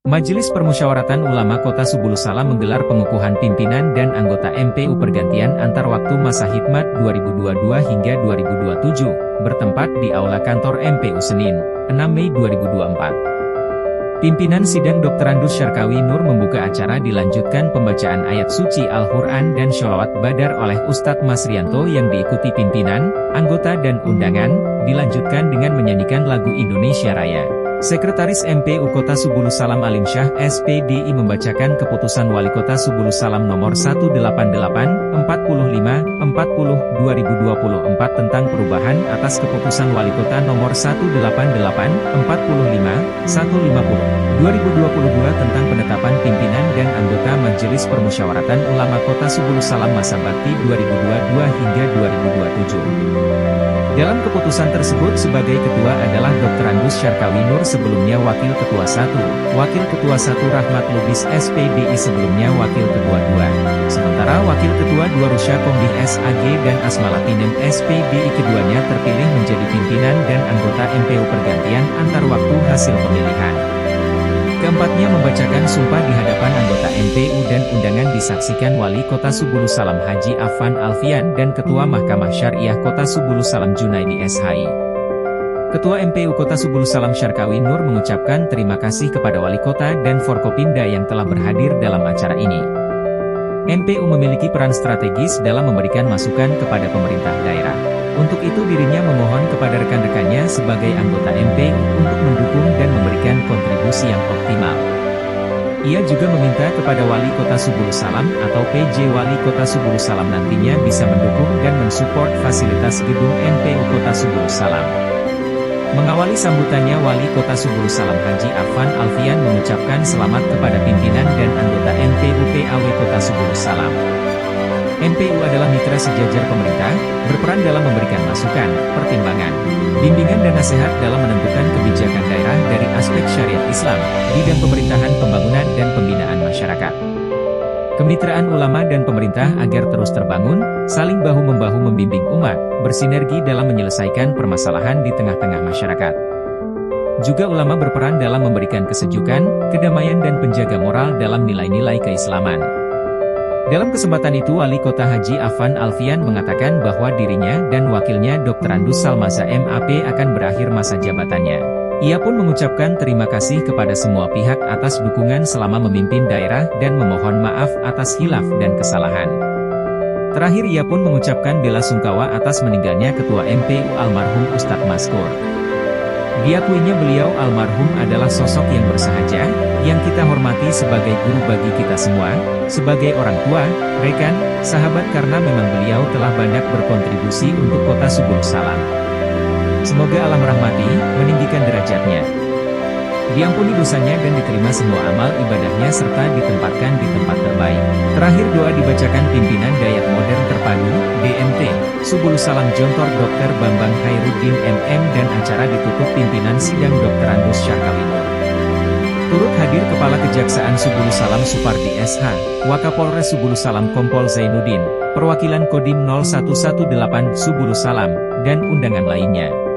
Majelis Permusyawaratan Ulama Kota Subulus Salam menggelar pengukuhan pimpinan dan anggota MPU pergantian antar waktu masa hikmat 2022 hingga 2027, bertempat di Aula Kantor MPU Senin, 6 Mei 2024. Pimpinan sidang Dr. Andus Syarkawi Nur membuka acara dilanjutkan pembacaan ayat suci Al-Quran dan sholawat badar oleh Ustadz Masrianto yang diikuti pimpinan, anggota dan undangan, dilanjutkan dengan menyanyikan lagu Indonesia Raya. Sekretaris MPU Kota Subulus Salam Alim Syah SPDI membacakan keputusan Wali Kota Subulus Salam nomor 188-40/40/2024 tentang perubahan atas keputusan Wali Kota nomor 188-40/150/2022 tentang penetapan pimpinan dan anggota Majelis Permusyawaratan Ulama Kota Subulus Salam masa bakti 2022 hingga 2027. Dalam keputusan tersebut sebagai ketua adalah Dr. Andus Syarkawi Nur sebelumnya Wakil Ketua 1, Wakil Ketua 1 Rahmat Lubis SPDI sebelumnya Wakil Ketua 2, sementara Wakil Ketua 2 Rusya Kombih SAG dan Asmalatinem SPDI keduanya terpilih menjadi pimpinan dan anggota MPU pergantian antar waktu hasil pemilihan. Keempatnya membacakan sumpah di hadapan anggota MPU dan undangan disaksikan Wali Kota Subulus Salam Haji Afan Alfian dan Ketua Mahkamah Syariah Kota Subulus Salam Junaidi SHI. Ketua MPU Kota Subulus Salam Syarkawi Nur mengucapkan terima kasih kepada Wali Kota dan Forkopimda yang telah berhadir dalam acara ini. MPU memiliki peran strategis dalam memberikan masukan kepada pemerintah daerah. Untuk itu dirinya memohon kepada rekan-rekannya sebagai anggota MPU untuk mendukung dan memberikan kontribusi yang optimal. Ia juga meminta kepada Wali Kota Subulus Salam atau PJ Wali Kota Subulus Salam nantinya bisa mendukung dan mensupport fasilitas gedung MPU Kota Subulus Salam. Mengawali sambutannya Wali Kota Subulus Salam Haji Afan Alfian mengucapkan selamat kepada pimpinan dan anggota MPU PAW Kota Subulus Salam. MPU adalah mitra sejajar pemerintah, berperan dalam memberikan masukan, pertimbangan, bimbingan dan nasihat dalam menentukan kebijakan daerah dari aspek syariat Islam, bidang pemerintahan pembangunan dan pembinaan masyarakat. Kemitraan ulama dan pemerintah agar terus terbangun, saling bahu-membahu membimbing umat, bersinergi dalam menyelesaikan permasalahan di tengah-tengah masyarakat. Juga ulama berperan dalam memberikan kesejukan, kedamaian dan penjaga moral dalam nilai-nilai keislaman. Dalam kesempatan itu Wali Kota Haji Afan Alfian mengatakan bahwa dirinya dan wakilnya Dr. Andus Salmaza MAP akan berakhir masa jabatannya. Ia pun mengucapkan terima kasih kepada semua pihak atas dukungan selama memimpin daerah dan memohon maaf atas khilaf dan kesalahan. Terakhir ia pun mengucapkan bela sungkawa atas meninggalnya Ketua MPU almarhum Ustadz Maskur. Diakuinya beliau almarhum adalah sosok yang bersahaja, yang kita hormati sebagai guru bagi kita semua, sebagai orang tua, rekan, sahabat karena memang beliau telah banyak berkontribusi untuk Kota Subulus Salam. Semoga Allah merahmati, meninggikan derajatnya, diampuni dosanya dan diterima semua amal ibadahnya serta ditempatkan di tempat terbaik. Terakhir doa dibacakan pimpinan Dayat Modern Terpadu, DMT, Subulus Salam Jontor Dr. Bambang Khairuddin MM dan acara ditutup pimpinan sidang Dr. Andus Syarkawi Nur. Turut hadir Kepala Kejaksaan Subulus Salam Supardi SH, Wakapolres Subulus Salam Kompol Zainuddin, Perwakilan Kodim 0118 Subulus Salam, dan undangan lainnya.